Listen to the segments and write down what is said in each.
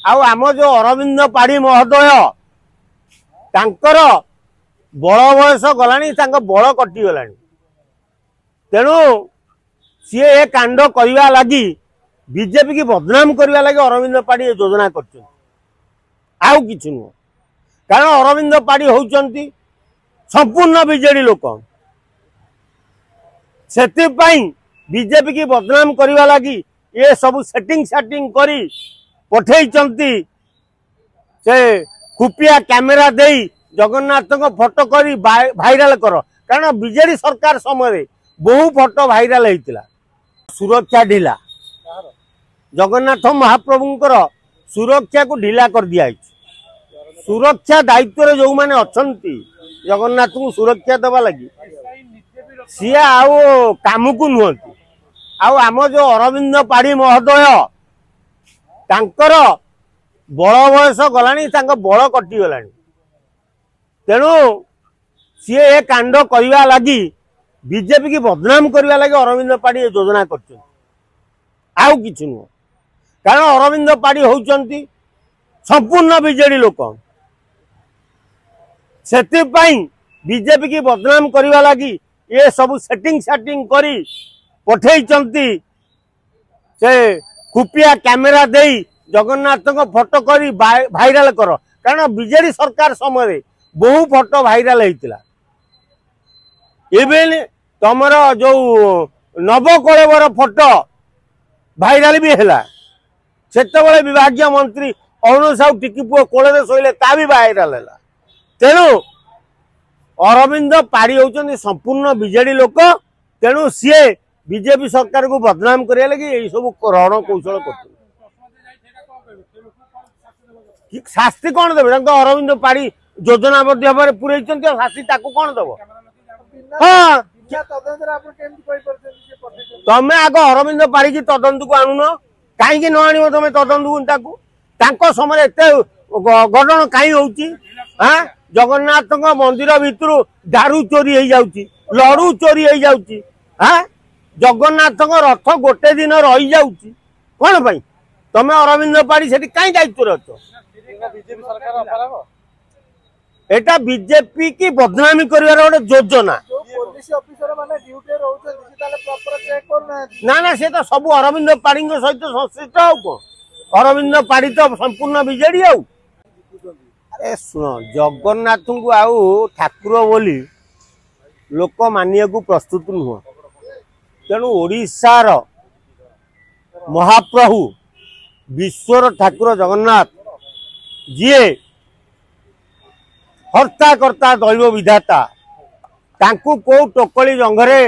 आम जो अरविंद पाढ़ी महोदय तांकर बड़ बयस गला बल कटिगला तेणु सी ए कांड करने लगी बीजेपी की बदनाम करने लगी अरविंद पाढ़ी योजना कर आउ कि नुह कारण अरविंद पाढ़ी होउचंती संपूर्ण बीजेडी लोक से बीजेपी की बदनाम करने लगी ये सब सेटिंग करी पठेइचंती से खुफिया कैमेरा देई जगन्नाथ फोटो करी भाइराल कर कारण बीजेडी सरकार समय बहु फोटो भाइराल होता सुरक्षा ढिला जगन्नाथ महाप्रभुंकर सुरक्षा को ढिला कर दिया सुरक्षा दायित्व रे जो माने अछंती जगन्नाथ को सुरक्षा देवा लगी सी आउ काम को नुहंती आम जो अरविंद पाढ़ी महोदय तांकर बड़ बयस गला बल कटिगला तेणु सी ए कांड करने लगी बीजेपी की बदनाम करने लगी अरविंद पाढ़ी योजना कर आउ कि नुह कारण अरविंद पाढ़ी होउचंती संपूर्ण बीजेडी लोक से बीजेपी की बदनाम करने लगी ये सब सेटिंग करी पठेइचंती से खुफिया कैमेरा देई जगन्नाथ फोटो करी भाइराल कर कारण बीजेडी सरकार समय बहु फोटो भाइराल होता इवेन तमर जो नवकलेवर फोटो भाइराल भी है से विभाग मंत्री अरुण साहू टिकी पुओ कोले शोले ता भी भाइराल है तेणु अरविंद पाढ़ी होउचंती संपूर्ण बीजेडी लोक तेणु सी बीजेपी सरकार को बदनाम करने लगी यही सब रण कौशल कर शास्ति कौन देवे अरविंद पाढ़ी योजनाबद्ध भाव में पूरे शास्ति कौन दब हाँ तमें आग अरविंद पाढ़ी की तदंत को आणुन कहीं न आण तुम तदंत को समय एत गठन कहीं हो जगन्नाथ मंदिर भितर दारू चोरी हो जाउची लड़ू चोरी हो जाउची जगन्नाथ रथ गोटे दिन रही जाउची कौन पाई तमें अरविंद पाढ़ी से कहीं दायित्व अच्छ एटा बीजेपी की बदनामी कर गोटे योजना ना ना से तो सब अरविंद पाढ़ी सहित संश्लिष्ट हो अरविंद पाढ़ी तो संपूर्ण बीजेडी अरे सुन जगन्नाथ को आउ ठाकुर बोली लोक मानिया को प्रस्तुत नुह तेणु ओडिशार महाप्रभु विश्वर ठाकुर जगन्नाथ जी हर्ता कर्ता दैव विधाता तांकु को टोकली जंघरे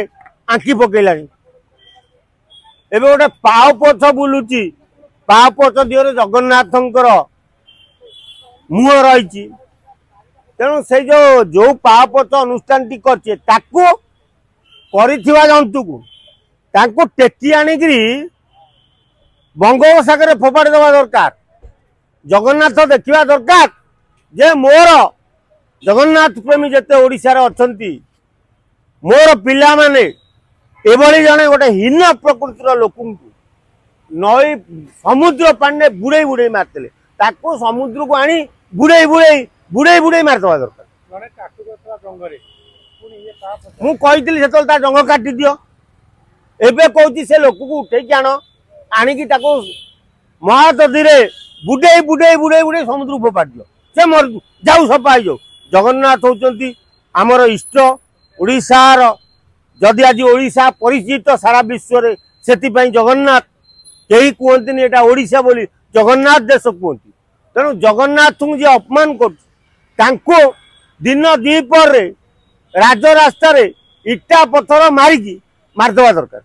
आंखी पकेलानी एबे गोटे पाव पछ बुलुची पाव पछ दिहरे जगन्नाथंकर मुह रही तेणु से जो पापच अनुष्ठान टी कर जंतु को टेकी आनिकी बंगोपसागर फोपाड़ी देवा दरकार जगन्नाथ देखा दरकार जे मोर जगन्नाथ प्रेमी जिते ओडिशार अछंती मोर पिला माने एभली जने गोटे हीन प्रकृतिर लोक नई समुद्र पानी बुड़े बुड़े मारते ताको समुद्र को आनी बुड़े बुड़े बुड़े बुड़े मारदवा दरकार मुझे से जंग काटी दियो एबे कहूँ से लोक को उठे आण आणिकी महादधी बुड़े बुड़े बुड़े बुड़े समुद्र फोपाड़ दियो से मर जाऊ सफा हो जगन्नाथ होउचंती आमर इष्ट ओडिशार जदि आज ओडिशा परिचित सारा विश्व रे सेति जगन्नाथ कहीं कहते एटा ओडिशा बोली जगन्नाथ देश कहती तेणु जगन्नाथ को जी अपमान कर दिन द्विपर राजरास्ता इटा पत्थर मारिकी मारदवा दरकार।